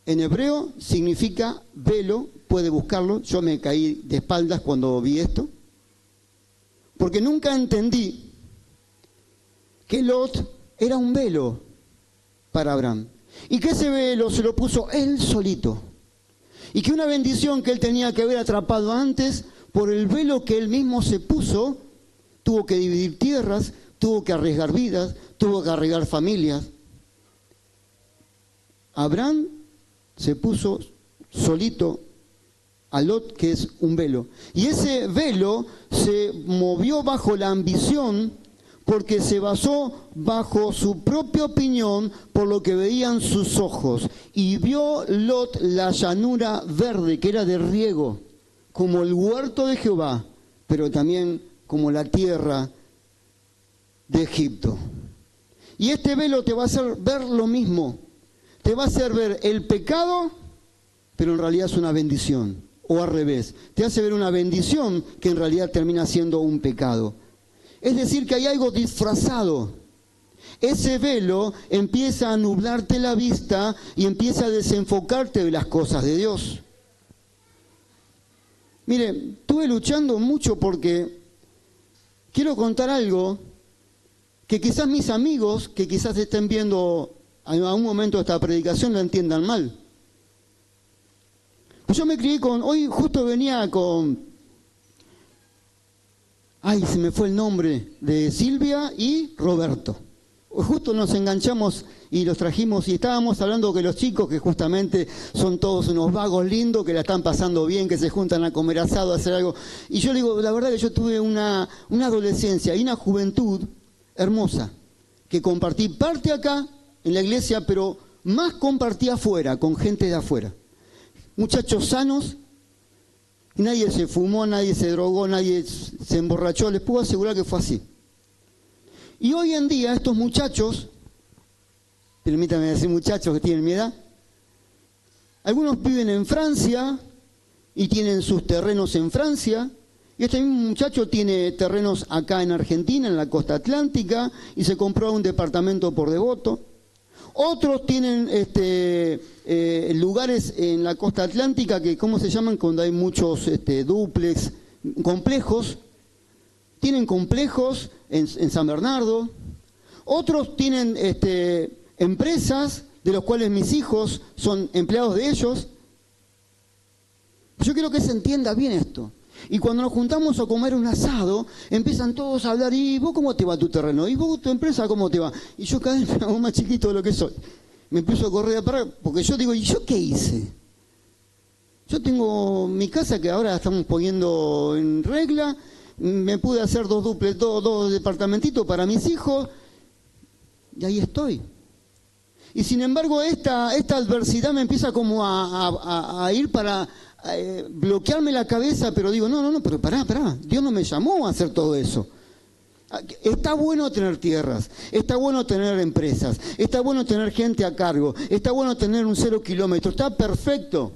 en hebreo significa velo, puede buscarlo. Yo me caí de espaldas cuando vi esto, porque nunca entendí que Lot era un velo para Abraham, y que ese velo se lo puso él solito, y que una bendición que él tenía que haber atrapado antes, por el velo que él mismo se puso, tuvo que dividir tierras, tuvo que arriesgar vidas, tuvo que arriesgar familias. Abraham se puso solito a Lot, que es un velo. Y ese velo se movió bajo la ambición, porque se basó bajo su propia opinión por lo que veían sus ojos. Y vio Lot la llanura verde, que era de riego, como el huerto de Jehová, pero también como la tierra de Egipto. Y este velo te va a hacer ver lo mismo. Te va a hacer ver el pecado, pero en realidad es una bendición. O al revés, te hace ver una bendición que en realidad termina siendo un pecado. Es decir, que hay algo disfrazado. Ese velo empieza a nublarte la vista y empieza a desenfocarte de las cosas de Dios. Mire, estuve luchando mucho porque quiero contar algo que quizás mis amigos, que quizás estén viendo en algún momento esta predicación, la entiendan mal. Yo me crié hoy justo venía con... se me fue el nombre de Silvia y Roberto. Justo nos enganchamos y los trajimos y estábamos hablando que los chicos, que justamente son todos unos vagos lindos, que la están pasando bien, que se juntan a comer asado, a hacer algo. Y yo le digo, la verdad que yo tuve una adolescencia y una juventud hermosa, que compartí parte acá en la iglesia, pero más compartí afuera, con gente de afuera. Muchachos sanos. Nadie se fumó, nadie se drogó, nadie se emborrachó, les puedo asegurar que fue así. Y hoy en día estos muchachos, permítanme decir muchachos que tienen mi edad, algunos viven en Francia y tienen sus terrenos en Francia, y este mismo muchacho tiene terrenos acá en Argentina, en la costa atlántica, y se compró un departamento por Devoto. Otros tienen lugares en la costa atlántica que, ¿cómo se llaman? Cuando hay muchos dúplex, complejos. Tienen complejos en San Bernardo. Otros tienen empresas de los cuales mis hijos son empleados de ellos. Yo quiero que se entienda bien esto. Y cuando nos juntamos a comer un asado, empiezan todos a hablar, ¿y vos cómo te va tu terreno? ¿Y vos tu empresa cómo te va? Y yo cada vez me hago más chiquito de lo que soy. Me empiezo a correr a parar, porque yo digo, ¿y yo qué hice? Yo tengo mi casa que ahora estamos poniendo en regla, me pude hacer dos departamentitos para mis hijos, y ahí estoy. Y sin embargo, esta adversidad me empieza como a ir para... bloquearme la cabeza, pero digo, no, pero pará, Dios no me llamó a hacer todo eso. Está bueno tener tierras, está bueno tener empresas, está bueno tener gente a cargo, está bueno tener un 0 kilómetro, está perfecto.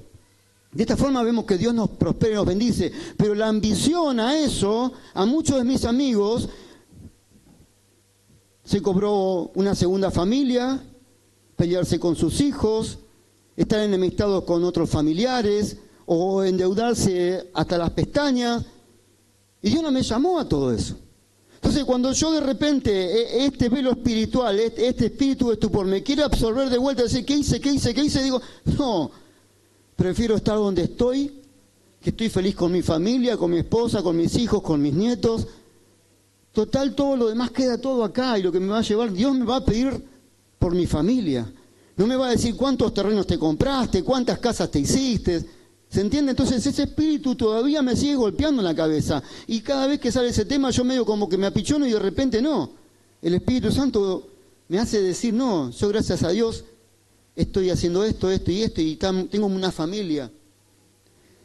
De esta forma vemos que Dios nos prospera y nos bendice, pero la ambición a eso, a muchos de mis amigos, se cobró una segunda familia, pelearse con sus hijos, estar enemistados con otros familiares o endeudarse hasta las pestañas. Y Dios no me llamó a todo eso. Entonces, cuando yo de repente, este velo espiritual, este espíritu de estupor, me quiere absorber de vuelta, decir, ¿qué hice? Digo, no, prefiero estar donde estoy, que estoy feliz con mi familia, con mi esposa, con mis hijos, con mis nietos. Total, todo lo demás queda todo acá y lo que me va a llevar, Dios me va a pedir por mi familia. No me va a decir cuántos terrenos te compraste, cuántas casas te hiciste. ¿Se entiende? Entonces ese espíritu todavía me sigue golpeando en la cabeza. Y cada vez que sale ese tema yo medio como que me apichono y de repente no. El Espíritu Santo me hace decir, no, yo gracias a Dios estoy haciendo esto y tengo una familia.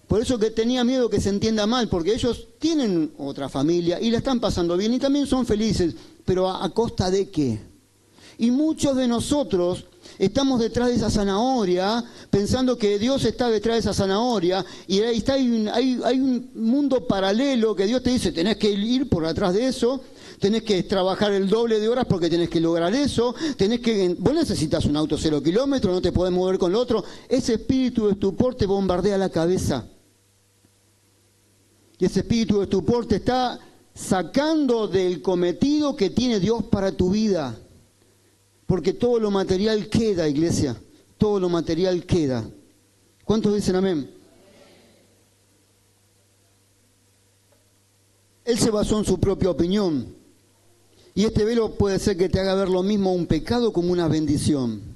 Por eso que tenía miedo que se entienda mal, porque ellos tienen otra familia y la están pasando bien y también son felices, pero ¿a costa de qué? Y muchos de nosotros estamos detrás de esa zanahoria, pensando que Dios está detrás de esa zanahoria, y ahí está, hay un mundo paralelo que Dios te dice, tenés que ir por atrás de eso, tenés que trabajar el doble de horas porque tenés que lograr eso, vos necesitas un auto 0 kilómetros, no te podés mover con lo otro. Ese espíritu de estupor te bombardea la cabeza. Y ese espíritu de estupor te está sacando del cometido que tiene Dios para tu vida. Porque todo lo material queda, iglesia. Todo lo material queda. ¿Cuántos dicen amén? Él se basó en su propia opinión. Y este velo puede ser que te haga ver lo mismo un pecado como una bendición.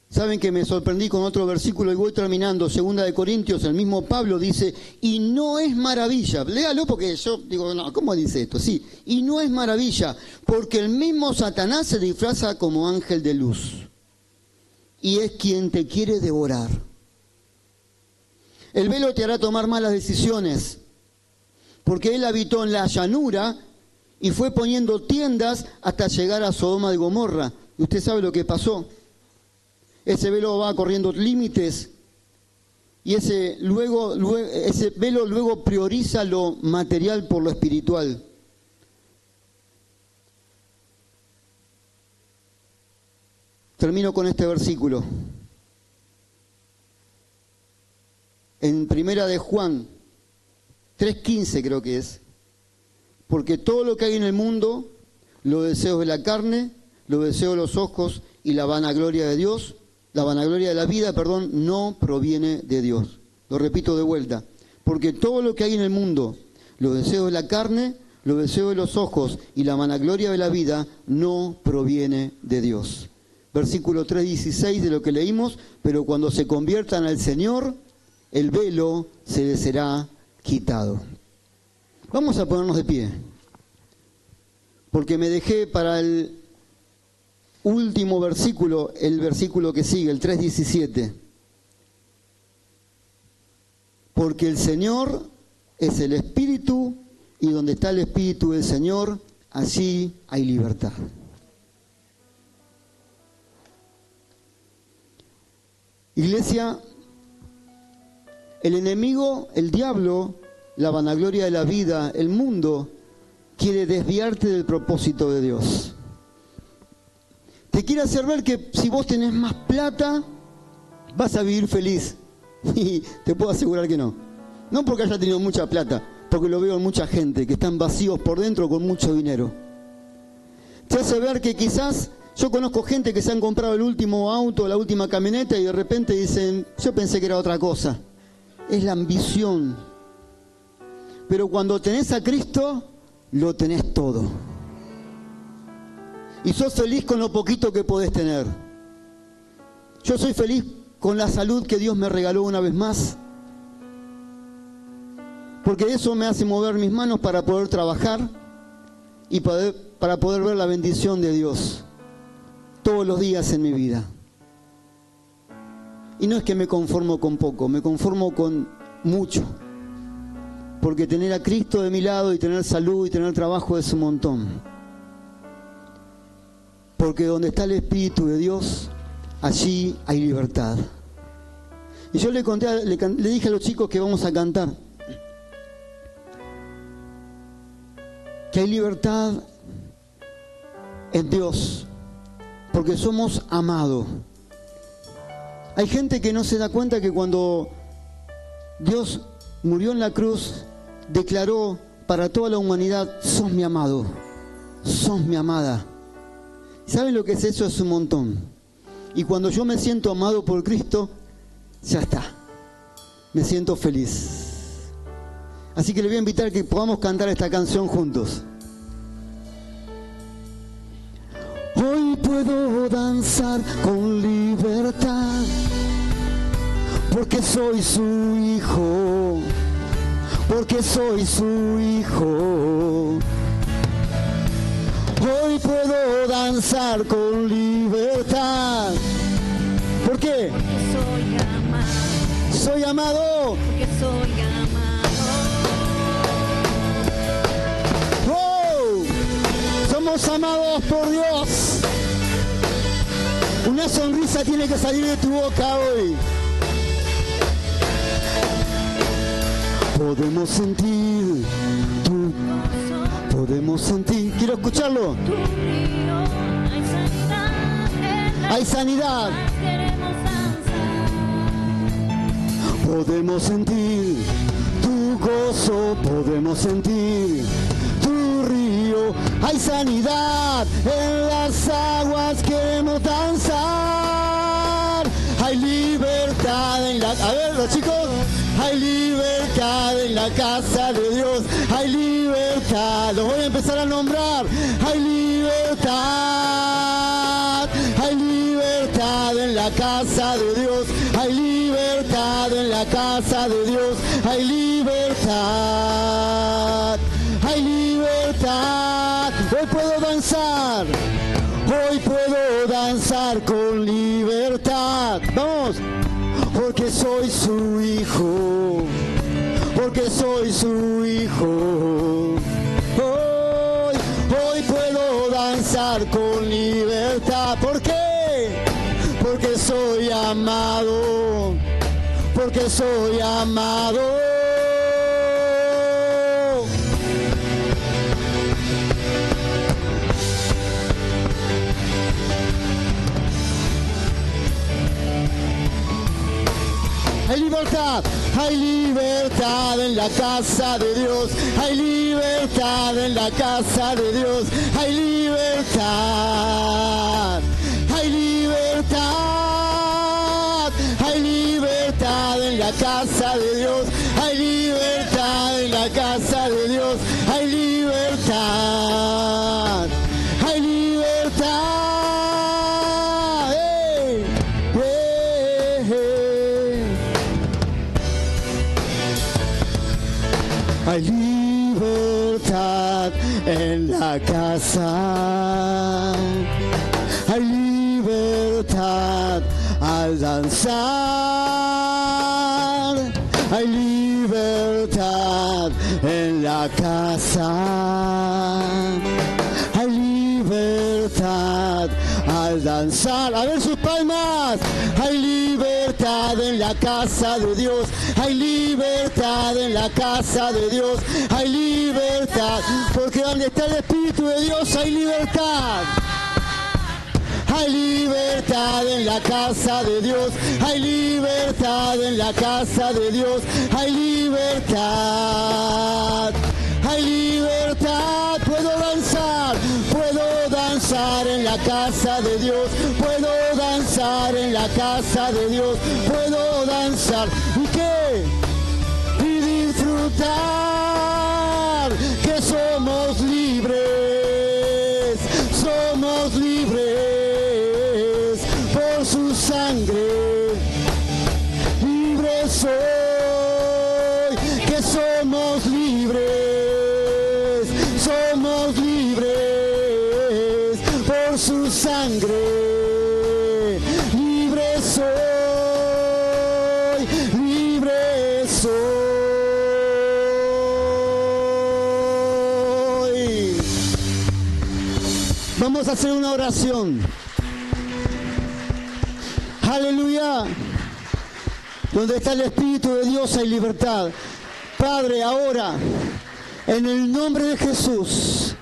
Saben que me sorprendí con otro versículo y voy terminando. 2 Corintios, el mismo Pablo dice, y no es maravilla. Léalo porque yo digo, no, ¿cómo dice esto? Sí, y no es maravilla, porque el mismo Satanás se disfraza como ángel de luz. Y es quien te quiere devorar. El velo te hará tomar malas decisiones, porque él habitó en la llanura y fue poniendo tiendas hasta llegar a Sodoma y Gomorra. Y usted sabe lo que pasó. Ese velo va corriendo límites y ese velo luego prioriza lo material por lo espiritual. Termino con este versículo. En 1 de Juan 3:15 creo que es. Porque todo lo que hay en el mundo, los deseos de la carne, los deseos de los ojos y la vanagloria de Dios, la vanagloria de la vida, no proviene de Dios. Lo repito de vuelta. Porque todo lo que hay en el mundo, los deseos de la carne, los deseos de los ojos y la vanagloria de la vida, no proviene de Dios. Versículo 3:16 de lo que leímos, pero cuando se conviertan al Señor, el velo se les será quitado. Vamos a ponernos de pie. Porque me dejé para el último versículo, el versículo que sigue, el 3:17. Porque el Señor es el Espíritu, y donde está el Espíritu del Señor, allí hay libertad. Iglesia, el enemigo, el diablo, la vanagloria de la vida, el mundo, quiere desviarte del propósito de Dios. Te quiere hacer ver que si vos tenés más plata, vas a vivir feliz. Y te puedo asegurar que no. No porque haya tenido mucha plata, porque lo veo en mucha gente que están vacíos por dentro con mucho dinero. Te hace ver que quizás, yo conozco gente que se han comprado el último auto, la última camioneta y de repente dicen, yo pensé que era otra cosa. Es la ambición. Pero cuando tenés a Cristo, lo tenés todo. Y sos feliz con lo poquito que podés tener. Yo soy feliz con la salud que Dios me regaló una vez más. Porque eso me hace mover mis manos para poder trabajar y para poder ver la bendición de Dios todos los días en mi vida. Y no es que me conformo con poco, me conformo con mucho. porque tener a Cristo de mi lado y tener salud y tener trabajo es un montón. Porque donde está el Espíritu de Dios, allí hay libertad. Y yo le dije a los chicos que vamos a cantar, que hay libertad en Dios, porque somos amados. Hay gente que no se da cuenta que cuando Dios murió en la cruz, declaró para toda la humanidad: sos mi amado, sos mi amada. ¿Saben lo que es eso? Es un montón. Y cuando yo me siento amado por Cristo, ya está, me siento feliz. Así que le voy a invitar a que podamos cantar esta canción juntos. Hoy puedo danzar con libertad, porque soy su hijo, porque soy su hijo. Hoy puedo danzar con libertad. ¿Por qué? Porque soy amado. Soy amado. Porque soy amado. ¡Oh! Somos amados por Dios. Una sonrisa tiene que salir de tu boca hoy. Podemos sentir tu... Podemos sentir... Quiero escucharlo. Tu río, hay sanidad en la Hay sanidad. queremos danzar. Podemos sentir tu gozo, podemos sentir tu río. Hay sanidad en las aguas, queremos danzar. Hay libertad en la... A ver, los chicos. Hay libertad en la casa de Dios. Hay libertad. Los voy a empezar a nombrar. Hay libertad. Hay libertad en la casa de Dios. Hay libertad en la casa de Dios. Hay libertad. Hay libertad. Hoy puedo danzar. Hoy puedo danzar con libertad. Vamos. Porque soy su hijo. Porque soy su hijo. Hoy puedo danzar con libertad. ¿Por qué? Porque soy amado. Porque soy amado. Hay libertad, hay libertad en la casa de Dios, hay libertad en la casa de Dios, hay libertad, hay libertad, hay libertad en la casa de Dios, hay libertad en la casa de Dios, hay libertad, hay libertad. Hay libertad en la casa, hay libertad al danzar, hay libertad en la casa, hay libertad al danzar. A ver sus palmas. Hay libertad en la casa de Dios, hay libertad en la casa de Dios, hay libertad, porque donde está el Espíritu de Dios hay libertad. Hay libertad en la casa de Dios, hay libertad en la casa de Dios, hay libertad, hay libertad. Puedo danzar en la casa de Dios, puedo danzar en la casa de Dios, puedo danzar. ¿Y qué? Y disfrutar que somos libres, somos libres por su sangre, libres soy, que somos libres, somos libres por su sangre, libres soy, libres soy. Vamos a hacer una oración. Aleluya. Donde está el Espíritu de Dios hay libertad. Padre, ahora, en el nombre de Jesús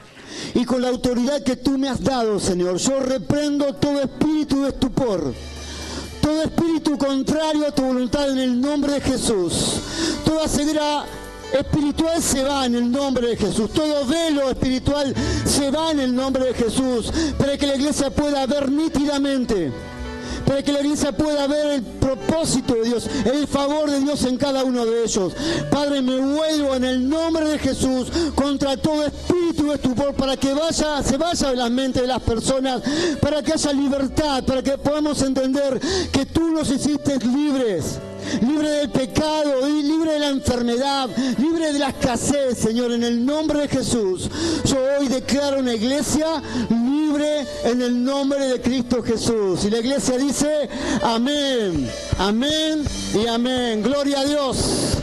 y con la autoridad que tú me has dado, Señor, yo reprendo todo espíritu de estupor, todo espíritu contrario a tu voluntad en el nombre de Jesús. Toda ceguera espiritual se va en el nombre de Jesús. Todo velo espiritual se va en el nombre de Jesús, para que la iglesia pueda ver nítidamente, para que la iglesia pueda ver el propósito de Dios, el favor de Dios en cada uno de ellos. Padre, me vuelvo en el nombre de Jesús contra todo espíritu de estupor, para que se vaya de la mente de las personas, para que haya libertad, para que podamos entender que tú nos hiciste libres. Libre del pecado, libre de la enfermedad, libre de la escasez, Señor, en el nombre de Jesús. Yo hoy declaro una iglesia libre en el nombre de Cristo Jesús. Y la iglesia dice amén, amén y amén. Gloria a Dios.